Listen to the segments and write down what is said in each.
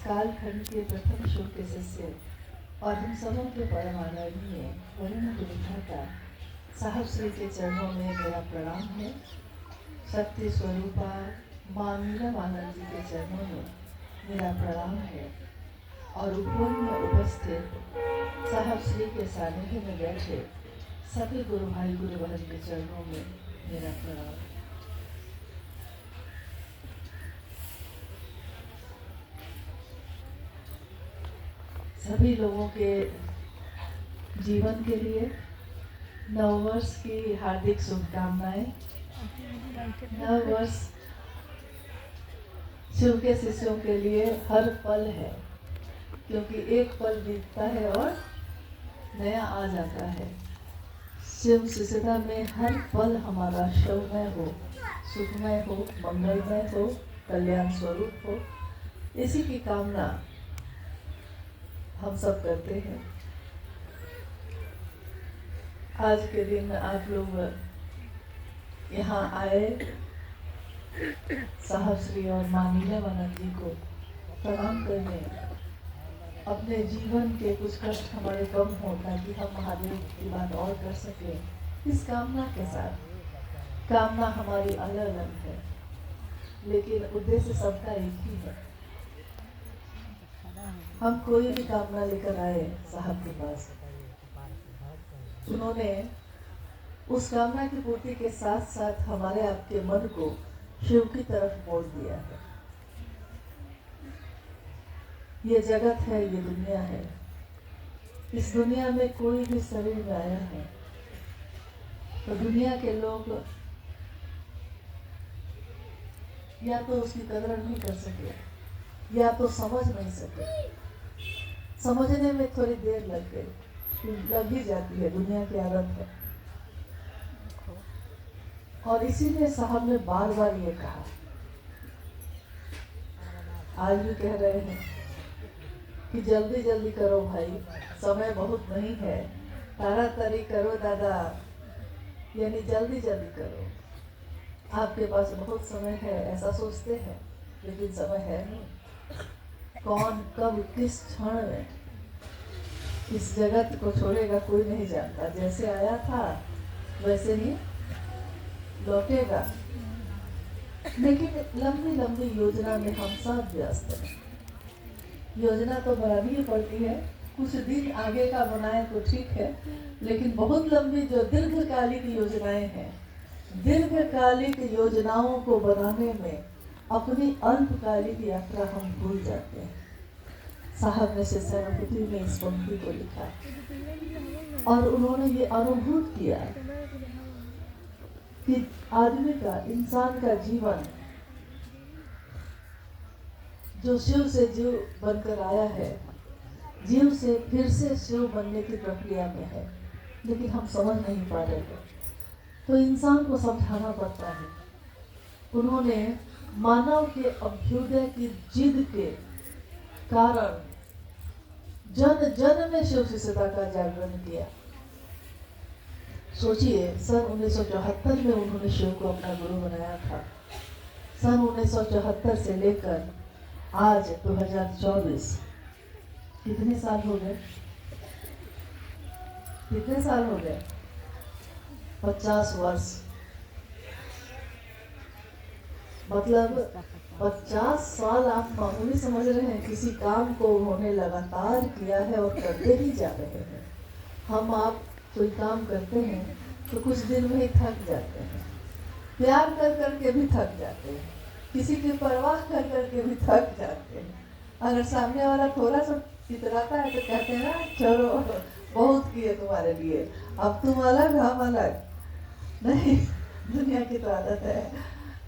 कालखंड के प्रथम शुभ के शिष्य और हम सबों के परम आदरणीय वरुण विधाता साहब श्री के चरणों में मेरा प्रणाम है। शक्ति स्वरूपा माँ मीरामानंद जी के चरणों में मेरा प्रणाम है और उपवन में उपस्थित साहब श्री के सानिध्य में बैठे सभी गुरु भाई गुरु बहन के चरणों में मेरा प्रणाम। सभी लोगों के जीवन के लिए नववर्ष की हार्दिक शुभकामनाएं। नववर्ष शिव के शिष्यों के लिए हर पल है, क्योंकि एक पल बीतता है और नया आ जाता है। शिव शिष्यता में हर पल हमारा शिवमय हो, सुखमय हो, मंगलमय हो, कल्याण स्वरूप हो, इसी की कामना हम सब करते हैं। आज के दिन आप लोग यहाँ आए साहब श्री और माँ मीरामानंद जी को प्रणाम करने, अपने जीवन के कुछ कष्ट हमारे कम हो ताकि हम महादेव की बात और कर सकें, इस कामना के साथ। कामना हमारी अलग अलग है, लेकिन उद्देश्य सबका एक ही है। हम कोई भी कामना लेकर आए साहब के पास, उन्होंने उस कामना की पूर्ति के साथ साथ हमारे आपके मन को शिव की तरफ मोड़ दिया है। ये जगत है, ये दुनिया है। इस दुनिया में कोई भी शरीर में आया है तो दुनिया के लोग या तो उसकी कदर नहीं कर सके या तो समझ नहीं सके। समझने में थोड़ी देर लग ही जाती है, दुनिया की आदत है। और इसीलिए साहब ने बार बार ये कहा, आज भी कह रहे हैं कि जल्दी जल्दी करो भाई, समय बहुत नहीं है। ताड़ाताड़ी करो दादा, यानी जल्दी जल्दी करो। आपके पास बहुत समय है ऐसा सोचते हैं, लेकिन समय है नहीं। कौन कब किस क्षण में इस जगत को छोड़ेगा कोई नहीं जानता। जैसे आया था वैसे ही लौटेगा। लेकिन लंबी लंबी योजना में हम सब व्यस्त हैं। योजना तो बनानी ही पड़ती है, कुछ दिन आगे का बनाए तो ठीक है, लेकिन बहुत लंबी जो दीर्घकालिक योजनाएं हैं, दीर्घकालिक योजनाओं को बनाने में अपनी अल्पकालिक यात्रा हम भूल जाते हैं। साहब ने शिष्यानुभूति में इस पंक्ति को लिखा और उन्होंने ये अनुभूत किया कि आदमी का, इंसान का जीवन जो शिव से जीव बनकर आया है, जीव से फिर से शिव बनने की प्रक्रिया में है, लेकिन हम समझ नहीं पा रहे हैं, तो इंसान को समझाना पड़ता है। उन्होंने मानव के अभ्युदय की जिद के कारण जन जन में शिव शिष्यता का जागरण किया। सोचिए, सन 1974 में उन्होंने शिव को अपना गुरु बनाया था। सन 1974 से लेकर आज 2024 कितने साल हो गए? कितने साल हो गए? 50 वर्ष। मतलब 50 साल आप मामूली समझ रहे हैं? किसी काम को उन्होंने लगातार किया है और करते ही जा रहे हैं। हम आप कोई काम करते हैं तो कुछ दिन में ही थक जाते हैं, प्यार कर करके भी थक जाते हैं, किसी की परवाह कर करके भी थक जाते हैं। अगर सामने वाला थोड़ा सा इतराता है तो कहते हैं ना, चलो बहुत किए तुम्हारे लिए, अब तुम अलग हम अलग। नहीं, दुनिया की तो आदत है।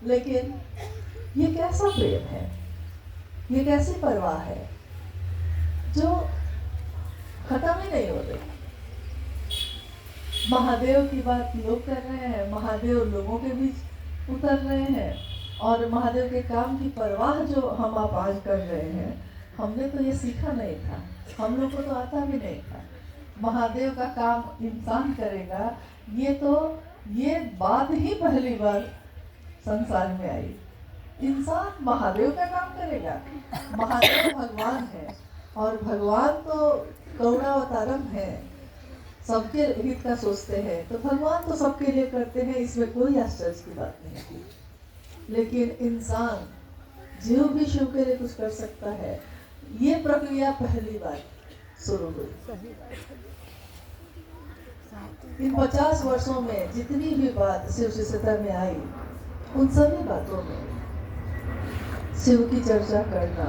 लेकिन ये कैसा प्रेम है, ये कैसी परवाह है जो खत्म ही नहीं हो रही। महादेव की बात लोग कर रहे हैं, महादेव लोगों के बीच उतर रहे हैं, और महादेव के काम की परवाह जो हम आप आज कर रहे हैं, हमने तो ये सीखा नहीं था, हम लोग को तो आता भी नहीं था। महादेव का काम इंसान करेगा, ये बात ही पहली बार संसार में आई। इंसान महादेव का काम करेगा। महादेव भगवान है और भगवान तो करुणावतारम है, सबके हित का सोचते हैं, तो भगवान तो सबके लिए करते हैं, इसमें कोई आश्चर्य की बात नहीं है। लेकिन इंसान जीव भी शिव के लिए कुछ कर सकता है, ये प्रक्रिया पहली बार शुरू हुई। इन 50 वर्षों में जितनी भी बात शिव शिष्यता में आई, उन सभी बातों में शिव की चर्चा करना,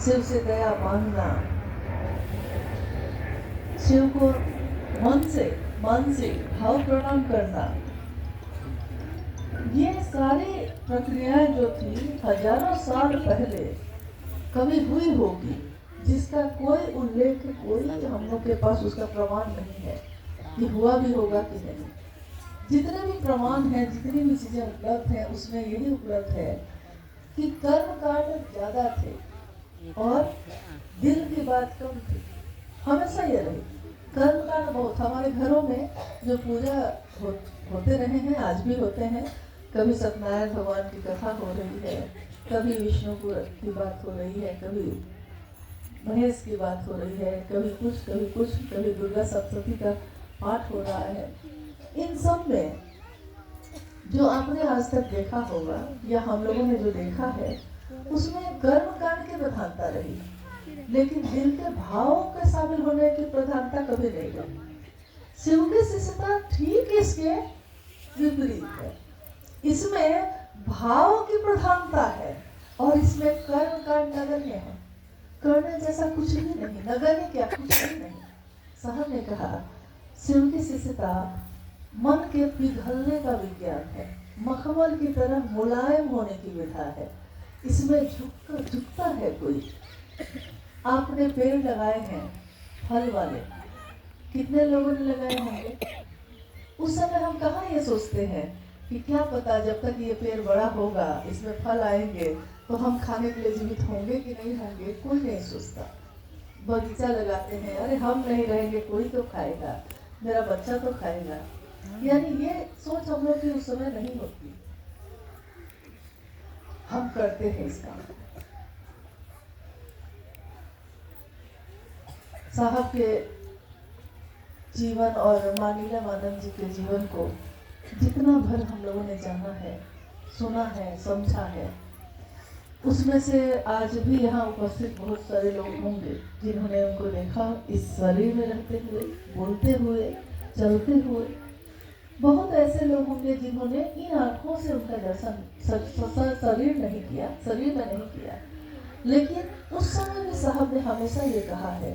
शिव से दया मांगना, शिव को मन से भाव प्रणाम करना, ये सारी प्रक्रियाएं जो थी हजारों साल पहले कभी हुई होगी, जिसका कोई उल्लेख, कोई हम लोग के पास उसका प्रमाण नहीं है कि हुआ भी होगा कि नहीं। जितने भी प्रमाण हैं, जितनी भी चीजें उपलब्ध हैं, उसमें यही उपलब्ध है कि कर्म कांड ज्यादा थे और दिल की बात कम थी। हमेशा ये रही, कर्म कांड बहुत। हमारे घरों में जो पूजा होते रहे हैं, आज भी होते हैं। कभी सत्यनारायण भगवान की कथा हो रही है, कभी विष्णु की बात हो रही है, कभी महेश की बात हो रही है, कभी कुछ, कभी दुर्गा सप्तशती का पाठ हो रहा है। इन सब में जो आपने आज तक देखा होगा या हम लोगों ने जो देखा है, उसमें कर्म कांड की प्रधानता रही, लेकिन दिल के भावों के शामिल होने की प्रधानता कभी नहीं रही। शिव की शिष्यता ठीक इसके विपरीत है। इसमें भाव की प्रधानता है और इसमें कर्म कांड नगण्य है। करने जैसा कुछ भी नहीं, नगण्य क्या, कुछ भी नहीं। साहब ने कहा शिव की शिष्यता मन के पिघलने का विज्ञान है, मखमल की तरह मुलायम होने की विधा है। इसमें झुकता है कोई। आपने पेड़ लगाए हैं फल वाले, कितने लोगों ने लगाए होंगे? उस समय हम कहाँ ये सोचते हैं कि क्या पता जब तक ये पेड़ बड़ा होगा, इसमें फल आएंगे तो हम खाने के लिए जीवित होंगे कि नहीं होंगे, कोई नहीं सोचता। बगीचा लगाते हैं, अरे हम नहीं रहेंगे कोई तो खाएगा, मेरा बच्चा तो खाएगा। यानी ये सोच हम लोग की उस समय नहीं होती। हम करते हैं इसका। साहब के जीवन और मानीला मानंद जी के जीवन को जितना भर हम लोगों ने जाना है, सुना है, समझा है, उसमें से आज भी यहाँ उपस्थित बहुत सारे लोग होंगे जिन्होंने उनको देखा इस शरीर में रहते हुए, बोलते हुए, चलते हुए। बहुत ऐसे लोग होंगे जिन्होंने इन आँखों से उनका दर्शन शरीर में नहीं किया। लेकिन उस समय भी साहब ने हमेशा ये कहा है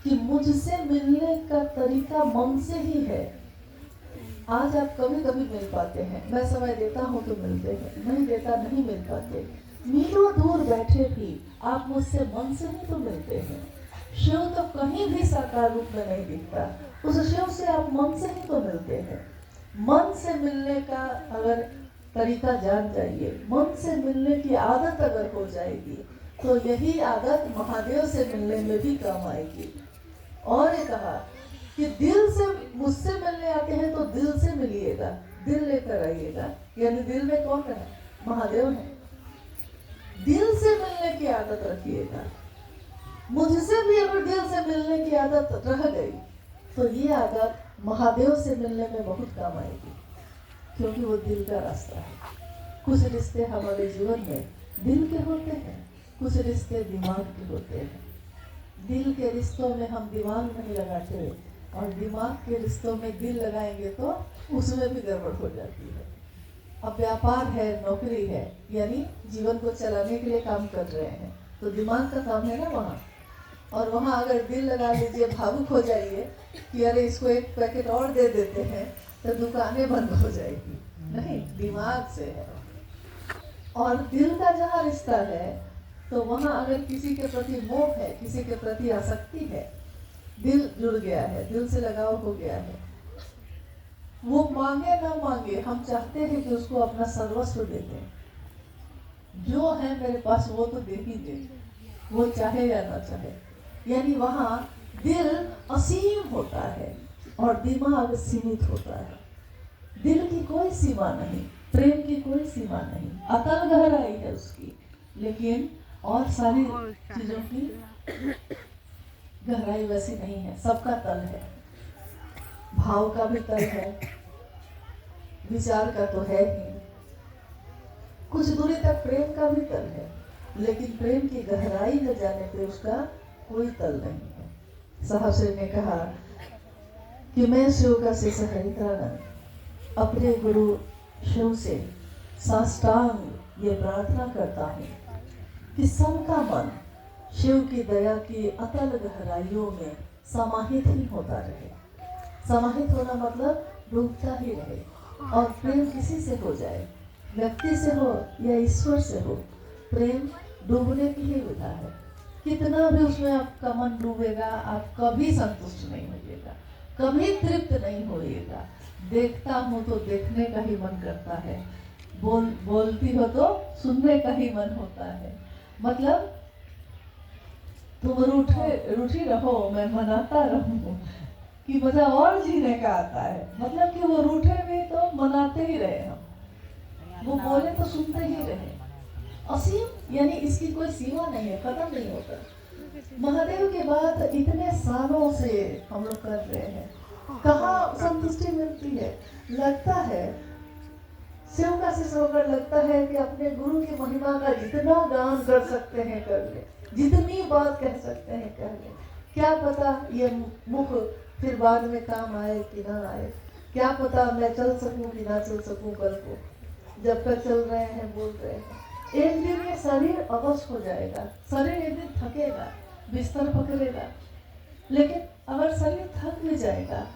कि मुझसे मिलने का तरीका मन से ही है। आज आप कभी कभी मिल पाते हैं, मैं समय देता हूँ तो मिलते हैं, नहीं देता नहीं मिल पाते। मीलों दूर बैठे भी आप मुझसे मन से ही तो मिलते हैं। शिव तो कहीं भी साकार रूप में नहीं दिखता, उस शिव से आप मन से ही तो मिलते हैं। मन से मिलने का अगर तरीका जान जाइए, मन से मिलने की आदत अगर हो जाएगी, तो यही आदत महादेव से मिलने में भी काम आएगी। और ये कहा कि दिल से मुझसे मिलने आते हैं तो दिल से मिलिएगा, दिल लेकर आइएगा। यानी दिल में कौन है? महादेव है। दिल से मिलने की आदत रखिएगा। मुझसे भी अगर दिल से मिलने की आदत रह गई तो ये आदत महादेव से मिलने में बहुत काम आएगी, क्योंकि वो दिल का रास्ता है। कुछ रिश्ते हमारे जीवन में दिल के होते हैं, कुछ रिश्ते दिमाग के होते हैं। दिल के रिश्तों में हम दिमाग नहीं लगाते और दिमाग के रिश्तों में दिल लगाएंगे तो उसमें भी गड़बड़ हो जाती है। अब व्यापार है, नौकरी है, यानी जीवन को चलाने के लिए काम कर रहे हैं, तो दिमाग का काम है ना वहाँ। और वहाँ अगर दिल लगा लीजिए, भावुक हो जाइए कि अरे इसको एक पैकेट और दे देते हैं, तो दुकानें बंद हो जाएगी। नहीं, दिमाग से है। और दिल का जहाँ रिश्ता है, तो वहाँ अगर किसी के प्रति मोह है, किसी के प्रति आसक्ति है, दिल जुड़ गया है, दिल से लगाव हो गया है, वो मांगे ना मांगे, हम चाहते हैं कि उसको अपना सर्वस्व दे दें। जो है मेरे पास वो तो दे ही दे, वो चाहे या ना चाहे। यानी वहाँ दिल असीम होता है और दिमाग सीमित होता है। दिल की कोई सीमा नहीं, प्रेम की कोई सीमा नहीं, अतल गहराई है उसकी, लेकिन और सारी चीजों की गहराई वैसी नहीं है। सबका तल है, भाव का भी तल है, विचार का तो है ही, कुछ दूरी तक प्रेम का भी तल है, लेकिन प्रेम की गहराई में जाने पे उसका कोई तल नहीं है। साहब श्री ने कहा कि मैं शिव का शिष्य हरित्रानंद अपने गुरु शिव से साष्टांग ये प्रार्थना करता हूँ कि सबका मन शिव की दया की अतल गहराइयों में समाहित ही होता रहे। समाहित होना मतलब डूबता ही रहे, और प्रेम किसी से हो जाए, व्यक्ति से हो या ईश्वर से हो, प्रेम डूबने की ही विधा है। कितना भी उसमें आपका मन डूबेगा, आप कभी संतुष्ट नहीं होइएगा, कभी तृप्त नहीं होइएगा। देखता हूँ तो देखने का ही मन करता है, बोलती हो तो सुनने का ही मन होता है। मतलब तुम रूठी रहो, मैं मनाता रहूं, कि मजा और जीने का आता है। मतलब कि वो रूठे भी तो मनाते ही रहे, हम वो बोले तो सुनते ही रहे। असीम यानी इसकी कोई सीमा नहीं है, खत्म नहीं होता। महादेव के बाद इतने सालों से हम लोग कर रहे हैं, कहाँ संतुष्टि मिलती है। लगता है शिव का शिष्य होकर लगता है कि अपने गुरु की महिमा का जितना गान कर सकते हैं कर ले, जितनी बात कह सकते हैं कह ले। क्या पता ये मुख फिर बाद में काम आए कि ना आए, क्या पता मैं चल सकूं कि ना चल सकूं कल को। जब तक चल रहे हैं बोल रहे हैं, एक दिन ये शरीर अवश्य हो जाएगा, शरीर एक दिन थकेगा, बिस्तर पकड़ेगा। लेकिन अगर शरीर थक भी जाएगा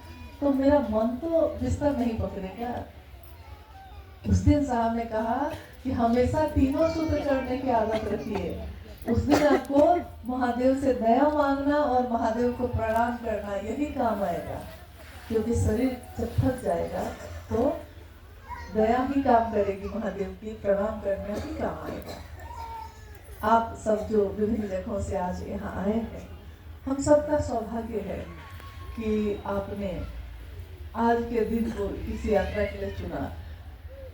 तो मेरा मन तो बिस्तर नहीं पकड़ेगा। उस दिन साहब ने कहा कि हमेशा तीनों सूत्र करने की आदत रखिए। उस दिन आपको महादेव से दया मांगना और महादेव को प्रणाम करना, यही काम आएगा। क्योंकि शरीर जब थक जाएगा तो दया ही काम करेगी, महादेव की प्रणाम करना ही काम आएगा। आप सब जो विभिन्न जगहों से आज यहाँ आए हैं, हम सबका सौभाग्य है कि आपने आज के दिन को इस यात्रा के लिए चुना।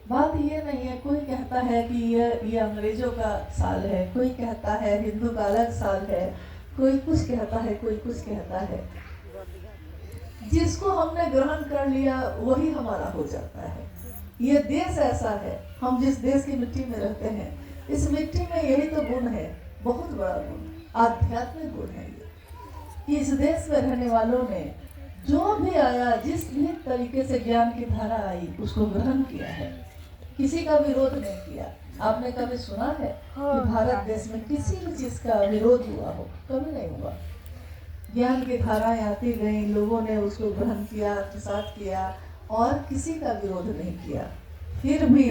बात ये नहीं है, कोई कहता है कि ये अंग्रेजों का साल है, कोई कहता है हिंदू का अलग साल है, कोई कुछ कहता है, कोई कुछ कहता है। जिसको हमने ग्रहण कर लिया वही हमारा हो जाता है। ये देश ऐसा है, हम जिस देश की मिट्टी में रहते हैं, इस मिट्टी में यही तो गुण है, बहुत बड़ा गुण, आध्यात्मिक गुण है ये, कि इस देश में रहने वालों ने जो भी आया, जिस भी तरीके से ज्ञान की धारा आई, उसको ग्रहण किया है, किसी का विरोध नहीं किया। आपने कभी सुना है कि भारत देश में किसी भी चीज का विरोध हुआ हो? कभी नहीं हुआ। ज्ञान की धाराएं आती गई, लोगों ने उसको ग्रहण किया, आत्मसात किया, और किसी का विरोध नहीं किया। फिर भी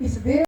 इस देश